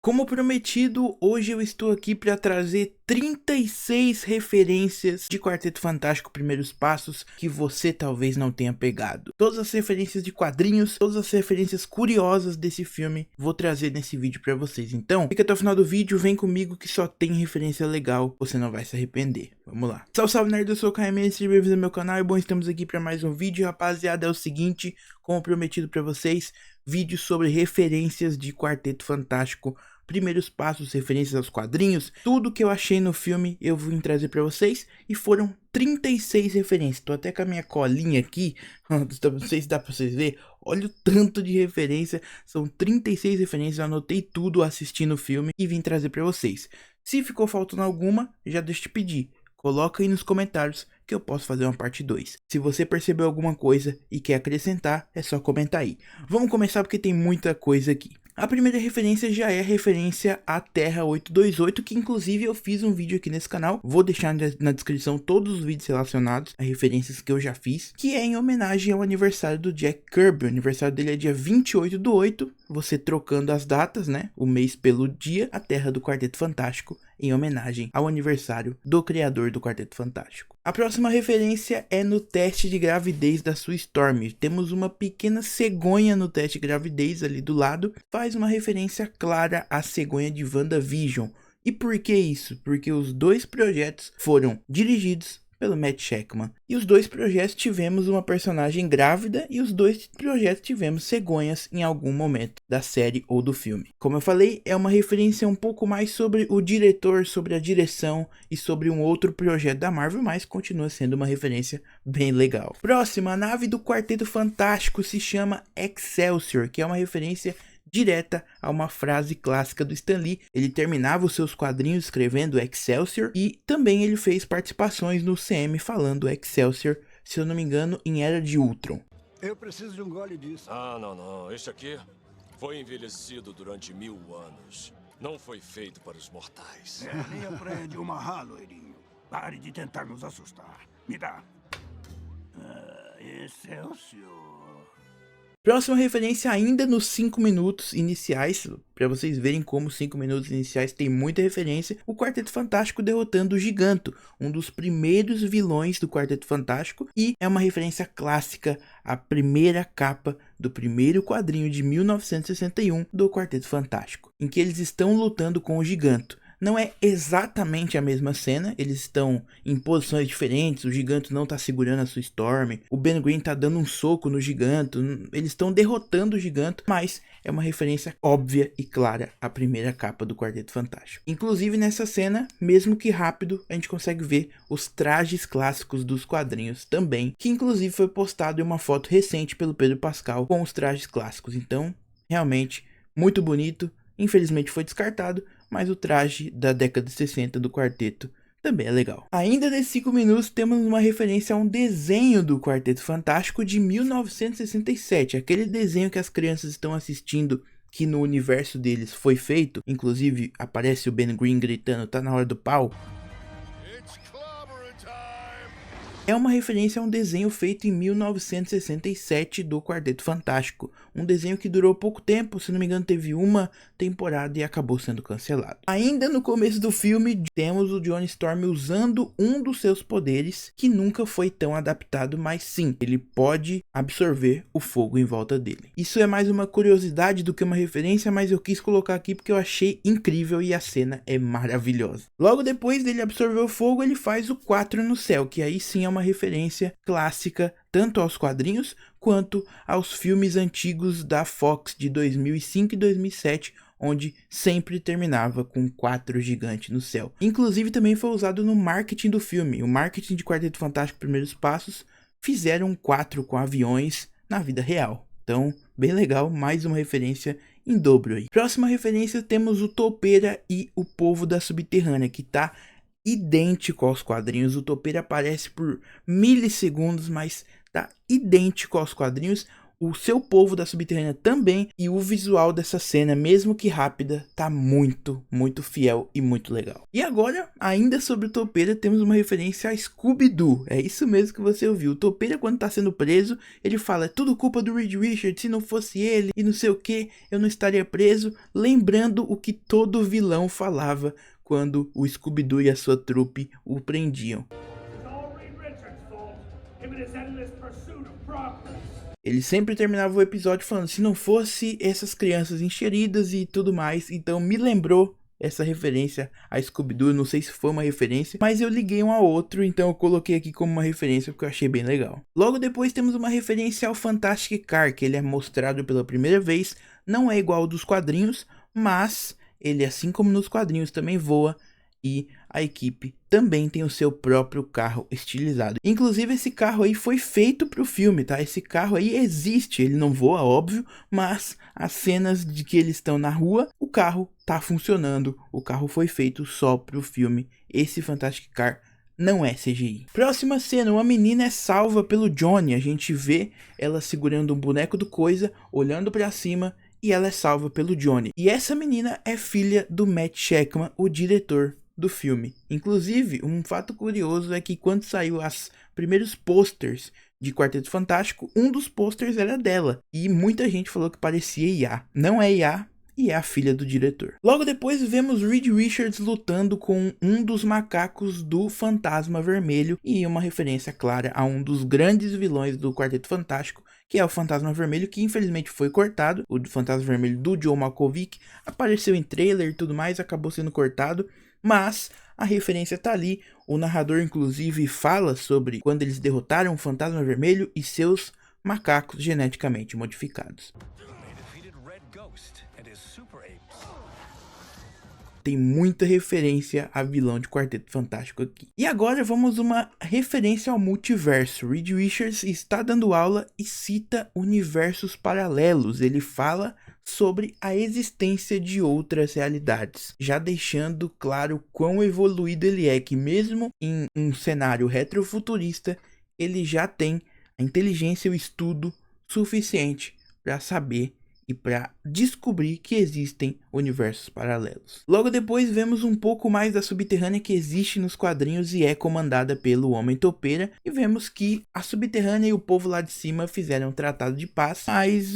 Como prometido, hoje eu estou aqui para trazer 36 referências de Quarteto Fantástico Primeiros Passos que você talvez não tenha pegado. Todas as referências de quadrinhos, todas as referências curiosas desse filme, vou trazer nesse vídeo para vocês. Então, fica até o final do vídeo, vem comigo que só tem referência legal, você não vai se arrepender. Vamos lá. Salve, salve nerd, eu sou o KM, seja bem-vindo ao meu canal e bom, estamos aqui para mais um vídeo. Rapaziada, é o seguinte, como prometido para vocês, vídeo sobre referências de Quarteto Fantástico Primeiros Passos, referências aos quadrinhos, tudo que eu achei no filme eu vim trazer pra vocês, e foram 36 referências. Tô até com a minha colinha aqui, não sei se dá pra vocês verem, olha o tanto de referência, são 36 referências, eu anotei tudo assistindo o filme e vim trazer pra vocês. Se ficou faltando alguma, já deixa eu te pedir, coloca aí nos comentários que eu posso fazer uma parte 2. Se você percebeu alguma coisa e quer acrescentar, é só comentar aí. Vamos começar porque tem muita coisa aqui. A primeira referência já é referência à Terra 828, que inclusive eu fiz um vídeo aqui nesse canal. Vou deixar na descrição todos os vídeos relacionados a referências que eu já fiz, que é em homenagem ao aniversário do Jack Kirby. O aniversário dele é dia 28/8, você trocando as datas, né, o mês pelo dia, a Terra do Quarteto Fantástico, em homenagem ao aniversário do criador do Quarteto Fantástico. A próxima referência é no teste de gravidez da Sue Storm. Temos uma pequena cegonha no teste de gravidez ali do lado. Faz uma referência clara à cegonha de WandaVision. E por que isso? Porque os dois projetos foram dirigidos pelo Matt Shakman. E os dois projetos tivemos uma personagem grávida e os dois projetos tivemos cegonhas em algum momento da série ou do filme. Como eu falei, é uma referência um pouco mais sobre o diretor, sobre a direção e sobre um outro projeto da Marvel, mas continua sendo uma referência bem legal. Próxima, a nave do Quarteto Fantástico se chama Excelsior, que é uma referência direta a uma frase clássica do Stan Lee. Ele terminava os seus quadrinhos escrevendo Excelsior e também ele fez participações no CM falando Excelsior, se eu não me engano, em Era de Ultron. Eu preciso de um gole disso. Não. Este aqui foi envelhecido durante 1000 anos. Não foi feito para os mortais. Nem aprende uma ralo, loirinho. Pare de tentar nos assustar. Me dá. Excelsior. Próxima referência ainda nos 5 minutos iniciais, para vocês verem como 5 minutos iniciais tem muita referência, o Quarteto Fantástico derrotando o Giganto, um dos primeiros vilões do Quarteto Fantástico, e é uma referência clássica à primeira capa do primeiro quadrinho de 1961 do Quarteto Fantástico, em que eles estão lutando com o Giganto. Não é exatamente a mesma cena, eles estão em posições diferentes, o Giganto não está segurando a Sue Storm, o Ben Green está dando um soco no Giganto, eles estão derrotando o Giganto, mas é uma referência óbvia e clara à primeira capa do Quarteto Fantástico. Inclusive nessa cena, mesmo que rápido, a gente consegue ver os trajes clássicos dos quadrinhos também, que inclusive foi postado em uma foto recente pelo Pedro Pascal com os trajes clássicos. Então, realmente, muito bonito, infelizmente foi descartado, mas o traje da década de 60 do quarteto também é legal. Ainda nesses 5 minutos temos uma referência a um desenho do Quarteto Fantástico de 1967, aquele desenho que as crianças estão assistindo, que no universo deles foi feito, inclusive aparece o Ben Green gritando, tá na hora do pau. É uma referência a um desenho feito em 1967 do Quarteto Fantástico. Um desenho que durou pouco tempo, se não me engano teve uma temporada e acabou sendo cancelado. Ainda no começo do filme temos o Johnny Storm usando um dos seus poderes que nunca foi tão adaptado, mas sim, ele pode absorver o fogo em volta dele. Isso é mais uma curiosidade do que uma referência, mas eu quis colocar aqui porque eu achei incrível e a cena é maravilhosa. Logo depois dele absorver o fogo, ele faz o 4 no céu, que aí sim é uma referência clássica tanto aos quadrinhos quanto aos filmes antigos da Fox de 2005 e 2007, onde sempre terminava com 4 gigantes no céu. Inclusive também foi usado no marketing do filme. O marketing de Quarteto Fantástico Primeiros Passos fizeram 4 com aviões na vida real. Então, bem legal, mais uma referência em dobro aí. Próxima referência temos o Topeira e o Povo da Subterrânea, que tá idêntico aos quadrinhos. O Topeira aparece por milissegundos, mas tá idêntico aos quadrinhos. o seu povo da Subterrânea também, e o visual dessa cena, mesmo que rápida, tá muito, muito fiel e muito legal. E agora, ainda sobre o Topeira, temos uma referência a Scooby-Doo. É isso mesmo que você ouviu. O Topeira, quando tá sendo preso, ele fala: é tudo culpa do Reed Richards, se não fosse ele e não sei o que, eu não estaria preso, lembrando o que todo vilão falava quando o Scooby-Doo e a sua trupe o prendiam. Ele sempre terminava o episódio falando: se não fosse essas crianças encheridas e tudo mais. Então me lembrou essa referência a Scooby-Doo. Não sei se foi uma referência, mas eu liguei um ao outro, então eu coloquei aqui como uma referência porque eu achei bem legal. Logo depois temos uma referência ao Fantastic Car, que ele é mostrado pela primeira vez. Não é igual ao dos quadrinhos, mas ele, assim como nos quadrinhos, também voa, e a equipe também tem o seu próprio carro estilizado. Inclusive esse carro aí foi feito para o filme, tá? Esse carro aí existe, ele não voa, óbvio, mas as cenas de que eles estão na rua, o carro tá funcionando, o carro foi feito só para o filme. Esse Fantastic Car não é CGI. Próxima cena, uma menina é salva pelo Johnny. A gente vê ela segurando um boneco do Coisa, olhando para cima, e ela é salva pelo Johnny. E essa menina é filha do Matt Shakman, o diretor do filme. Inclusive, um fato curioso é que quando saiu os primeiros posters de Quarteto Fantástico, um dos posters era dela. E muita gente falou que parecia IA. Não é IA, e é a filha do diretor. Logo depois vemos Reed Richards lutando com um dos macacos do Fantasma Vermelho, e uma referência clara a um dos grandes vilões do Quarteto Fantástico, que é o Fantasma Vermelho, que infelizmente foi cortado. O Fantasma Vermelho do John Malkovich apareceu em trailer e tudo mais, acabou sendo cortado, mas a referência tá ali. O narrador inclusive fala sobre quando eles derrotaram o Fantasma Vermelho e seus macacos geneticamente modificados. Tem muita referência a vilão de Quarteto Fantástico aqui. E agora vamos uma referência ao multiverso. Reed Richards está dando aula e cita universos paralelos. Ele fala sobre a existência de outras realidades, já deixando claro quão evoluído ele é, que mesmo em um cenário retrofuturista, ele já tem a inteligência e o estudo suficiente para saber e para descobrir que existem universos paralelos. Logo depois vemos um pouco mais da Subterrânea, que existe nos quadrinhos e é comandada pelo Homem Topeira, e vemos que a Subterrânea e o povo lá de cima fizeram um tratado de paz, mas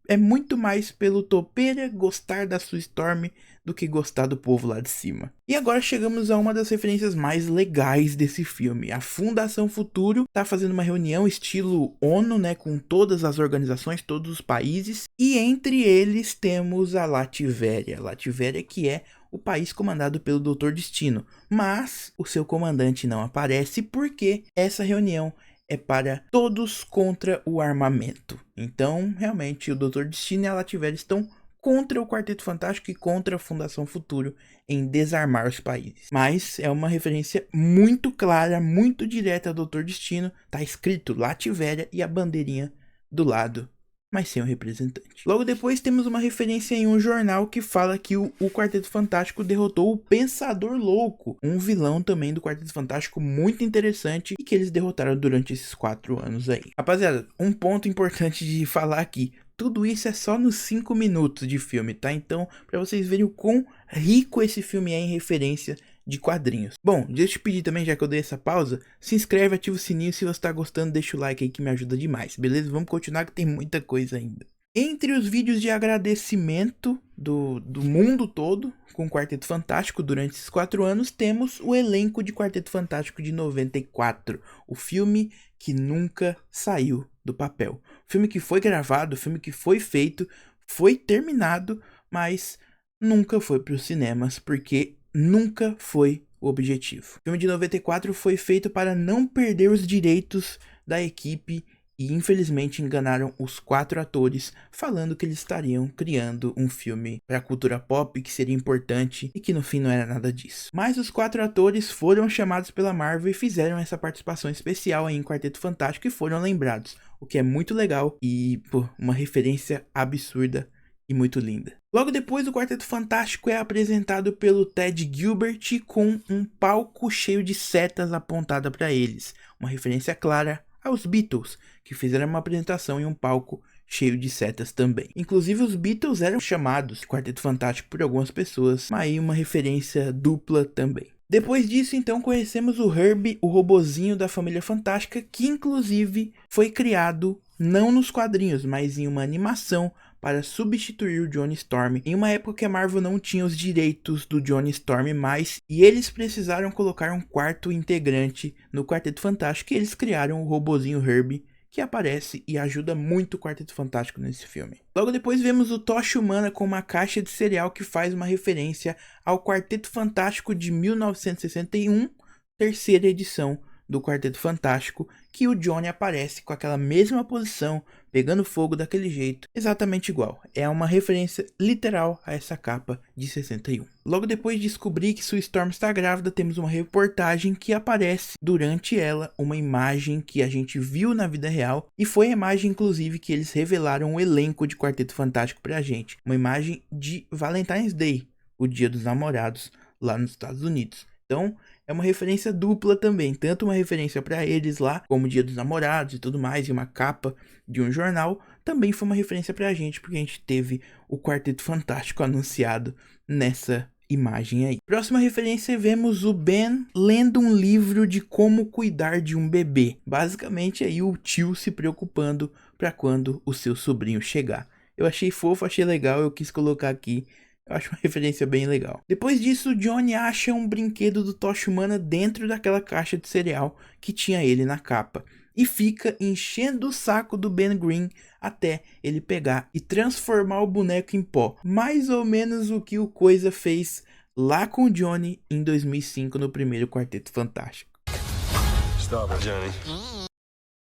é muito mais pelo Topeira gostar da Sue Storm do que gostar do povo lá de cima. E agora chegamos a uma das referências mais legais desse filme. A Fundação Futuro tá fazendo uma reunião estilo ONU, né, com todas as organizações, todos os países, e entre eles temos a Lativéria. Lativéria, que é o país comandado pelo Dr. Destino, mas o seu comandante não aparece porque essa reunião é para todos contra o armamento. Então, realmente, o Dr. Destino e a Lativéria estão contra o Quarteto Fantástico e contra a Fundação Futuro em desarmar os países. Mas é uma referência muito clara, muito direta ao Dr. Destino. Tá escrito Lativéria e a bandeirinha do lado, mas sem o representante. Logo depois temos uma referência em um jornal que fala que o Quarteto Fantástico derrotou o Pensador Louco, um vilão também do Quarteto Fantástico muito interessante e que eles derrotaram durante esses 4 anos aí. Rapaziada, um ponto importante de falar aqui: tudo isso é só nos 5 minutos de filme, tá? Então, para vocês verem o quão rico esse filme é em referência de quadrinhos. Bom, deixa eu te pedir também, já que eu dei essa pausa, se inscreve, ativa o sininho, se você tá gostando, deixa o like aí que me ajuda demais, beleza? Vamos continuar que tem muita coisa ainda. Entre os vídeos de agradecimento do mundo todo com o Quarteto Fantástico durante esses 4 anos, temos o elenco de Quarteto Fantástico de 94, o filme que nunca saiu do papel. O filme que foi gravado, o filme que foi feito, foi terminado, mas nunca foi para os cinemas, porque nunca foi o objetivo. O filme de 94 foi feito para não perder os direitos da equipe e infelizmente enganaram os 4 atores, falando que eles estariam criando um filme para a cultura pop que seria importante e que no fim não era nada disso. Mas os 4 atores foram chamados pela Marvel e fizeram essa participação especial aí em Quarteto Fantástico e foram lembrados, o que é muito legal e, pô, uma referência absurda e muito linda. Logo depois, o Quarteto Fantástico é apresentado pelo Ted Gilbert com um palco cheio de setas apontada para eles, uma referência clara aos Beatles, que fizeram uma apresentação em um palco cheio de setas também. Inclusive os Beatles eram chamados de Quarteto Fantástico por algumas pessoas, mas aí uma referência dupla também. Depois disso, então, conhecemos o Herbie, o robozinho da Família Fantástica, que inclusive foi criado não nos quadrinhos, mas em uma animação para substituir o Johnny Storm, em uma época que a Marvel não tinha os direitos do Johnny Storm mais, e eles precisaram colocar um quarto integrante no Quarteto Fantástico, e eles criaram o robozinho Herbie, que aparece e ajuda muito o Quarteto Fantástico nesse filme. Logo depois vemos o Tocha Humana com uma caixa de cereal que faz uma referência ao Quarteto Fantástico de 1961, terceira edição do Quarteto Fantástico, que o Johnny aparece com aquela mesma posição, pegando fogo daquele jeito, exatamente igual. É uma referência literal a essa capa de 61. Logo depois de descobrir que Sue Storm está grávida, temos uma reportagem que aparece durante ela uma imagem que a gente viu na vida real, e foi a imagem inclusive que eles revelaram o elenco de Quarteto Fantástico pra gente. Uma imagem de Valentine's Day, o Dia dos Namorados, lá nos Estados Unidos. Então, é uma referência dupla também, tanto uma referência para eles lá, como Dia dos Namorados e tudo mais, e uma capa de um jornal, também foi uma referência pra gente, porque a gente teve o Quarteto Fantástico anunciado nessa imagem aí. Próxima referência, vemos o Ben lendo um livro de como cuidar de um bebê. Basicamente aí o tio se preocupando para quando o seu sobrinho chegar. Eu achei fofo, achei legal, eu quis colocar aqui. Eu acho uma referência bem legal. Depois disso, Johnny acha um brinquedo do Tocha Humana dentro daquela caixa de cereal que tinha ele na capa. E fica enchendo o saco do Ben Grimm até ele pegar e transformar o boneco em pó. Mais ou menos o que o Coisa fez lá com o Johnny em 2005 no primeiro Quarteto Fantástico. Stop it, Johnny.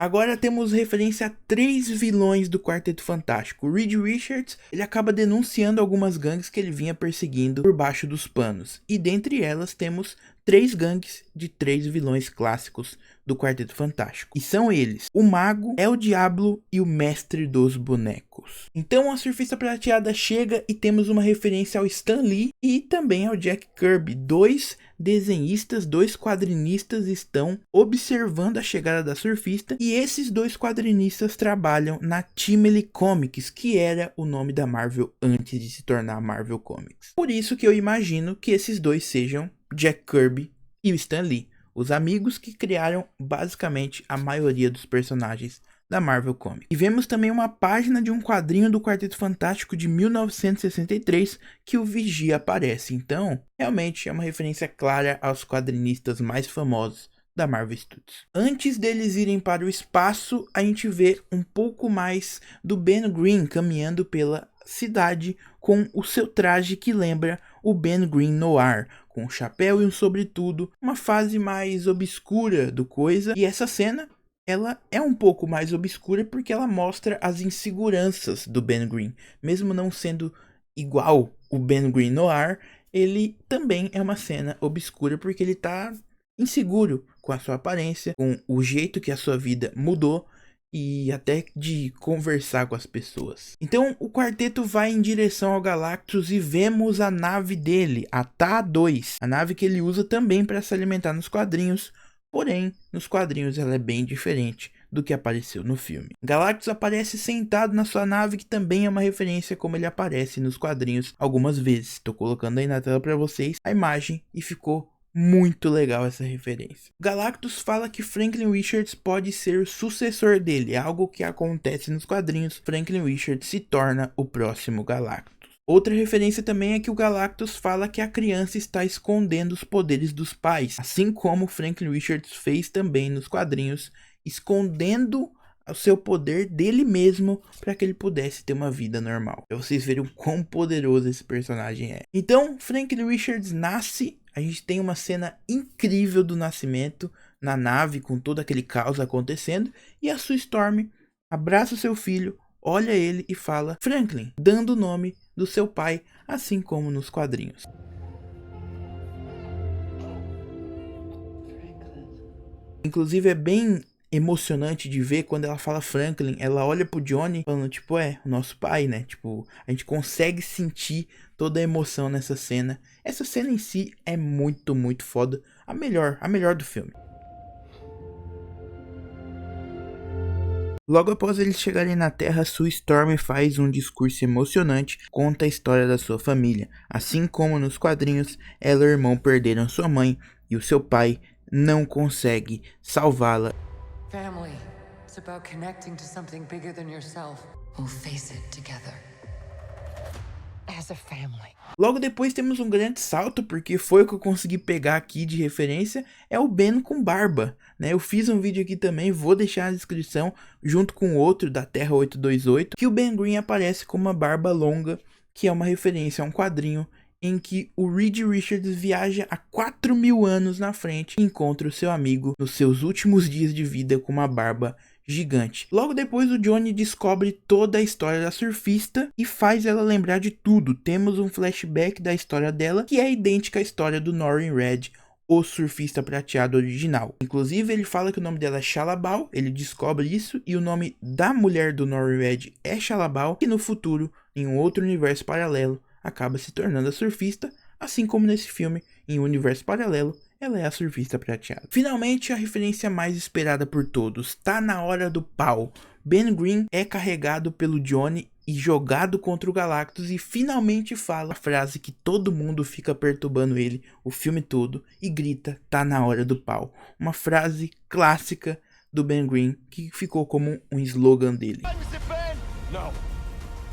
Agora temos referência a 3 vilões do Quarteto Fantástico. O Reed Richards, ele acaba denunciando algumas gangues que ele vinha perseguindo por baixo dos panos. E dentre elas temos 3 gangues de 3 vilões clássicos do Quarteto Fantástico. E são eles: o Mago, El Diablo e o Mestre dos Bonecos. Então a Surfista Prateada chega e temos uma referência ao Stan Lee e também ao Jack Kirby. 2 desenhistas, 2 quadrinistas estão observando a chegada da Surfista, e esses 2 quadrinistas trabalham na Timely Comics, que era o nome da Marvel antes de se tornar Marvel Comics. Por isso que eu imagino que esses 2 sejam Jack Kirby e o Stan Lee, os amigos que criaram basicamente a maioria dos personagens da Marvel Comics. E vemos também uma página de um quadrinho do Quarteto Fantástico de 1963 que o Vigia aparece. Então, realmente é uma referência clara aos quadrinistas mais famosos da Marvel Studios. Antes deles irem para o espaço, a gente vê um pouco mais do Ben Grimm caminhando pela cidade com o seu traje que lembra o Ben Grimm Noir, com um chapéu e um sobretudo, uma fase mais obscura do Coisa. E essa cena, ela é um pouco mais obscura porque ela mostra as inseguranças do Ben Grimm. Mesmo não sendo igual o Ben Grimm Noir, ele também é uma cena obscura porque ele tá inseguro com a sua aparência, com o jeito que a sua vida mudou e até de conversar com as pessoas. Então o quarteto vai em direção ao Galactus e vemos a nave dele, a TA-2, a nave que ele usa também para se alimentar nos quadrinhos. Porém, nos quadrinhos ela é bem diferente do que apareceu no filme. Galactus aparece sentado na sua nave, que também é uma referência como ele aparece nos quadrinhos algumas vezes. Estou colocando aí na tela para vocês a imagem e ficou muito legal essa referência. Galactus fala que Franklin Richards pode ser o sucessor dele, algo que acontece nos quadrinhos. Franklin Richards se torna o próximo Galactus. Outra referência também é que o Galactus fala que a criança está escondendo os poderes dos pais, assim como Franklin Richards fez também nos quadrinhos, escondendo o seu poder dele mesmo para que ele pudesse ter uma vida normal. Pra vocês verem o quão poderoso esse personagem é. Então, Franklin Richards nasce, a gente tem uma cena incrível do nascimento na nave com todo aquele caos acontecendo, e a Sue Storm abraça o seu filho, olha ele e fala Franklin, dando o nome do seu pai, assim como nos quadrinhos. Inclusive é bem emocionante de ver quando ela fala Franklin, ela olha pro Johnny falando tipo, o nosso pai, né? Tipo, a gente consegue sentir toda a emoção nessa cena. Essa cena em si é muito, muito foda. A melhor do filme. Logo após eles chegarem na Terra, Sue Storm faz um discurso emocionante, conta a história da sua família. Assim como nos quadrinhos, ela e o irmão perderam sua mãe e o seu pai não consegue salvá-la. Family. It's about connecting to something bigger than yourself. We'll face it together. As a family. Logo depois temos um grande salto, porque foi o que eu consegui pegar aqui de referência, é o Ben com barba, né? Eu fiz um vídeo aqui também, vou deixar na descrição, junto com outro da Terra 828, que o Ben Grimm aparece com uma barba longa, que é uma referência a um quadrinho em que o Reed Richards viaja há 4.000 anos na frente e encontra o seu amigo nos seus últimos dias de vida com uma barba gigante. Logo depois o Johnny descobre toda a história da surfista e faz ela lembrar de tudo. Temos um flashback da história dela que é idêntica à história do Norrin Red, o surfista prateado original. Inclusive ele fala que o nome dela é Shalabal, ele descobre isso, e o nome da mulher do Norrin Red é Shalabal, que no futuro, em um outro universo paralelo, acaba se tornando a surfista, assim como nesse filme, em um universo paralelo, ela é a surfista prateada. Finalmente, a referência mais esperada por todos, tá na hora do pau. Ben Grimm é carregado pelo Johnny e jogado contra o Galactus e finalmente fala a frase que todo mundo fica perturbando ele o filme todo e grita, tá na hora do pau. Uma frase clássica do Ben Grimm que ficou como um slogan dele. No.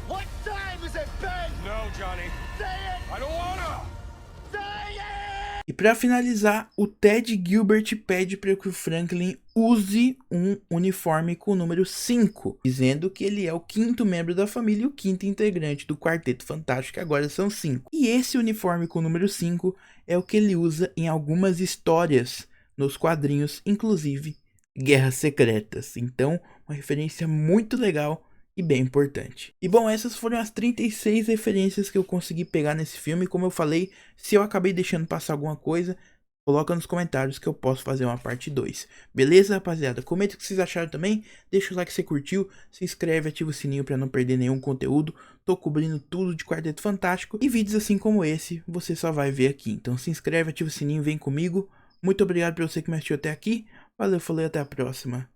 What time is it, Ben? No, Johnny. Say it! I don't wanna! Say it! E para finalizar, o Ted Gilbert pede para que o Franklin use um uniforme com o número 5, dizendo que ele é o 5º membro da família e o 5º integrante do Quarteto Fantástico, que agora são 5. E esse uniforme com o número 5 é o que ele usa em algumas histórias nos quadrinhos, inclusive Guerras Secretas. Então, uma referência muito legal e bem importante. E bom, essas foram as 36 referências que eu consegui pegar nesse filme. Como eu falei, se eu acabei deixando passar alguma coisa, coloca nos comentários que eu posso fazer uma parte 2. Beleza, rapaziada? Comenta o que vocês acharam também. Deixa o like se você curtiu. Se inscreve, ativa o sininho para não perder nenhum conteúdo. Tô cobrindo tudo de Quarteto Fantástico. E vídeos assim como esse, você só vai ver aqui. Então se inscreve, ativa o sininho, vem comigo. Muito obrigado por você que me assistiu até aqui. Valeu, falou e até a próxima.